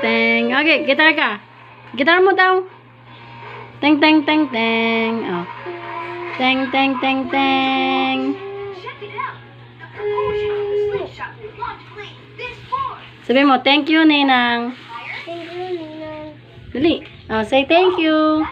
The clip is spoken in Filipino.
teng. Okay, gitar ka. Gitar mo daw. Teng, teng, teng, teng. Oh. Teng, teng, teng, teng. Sabi mo, thank you, Ninang. Thank you, Ninang. Dali. Oh, say thank you.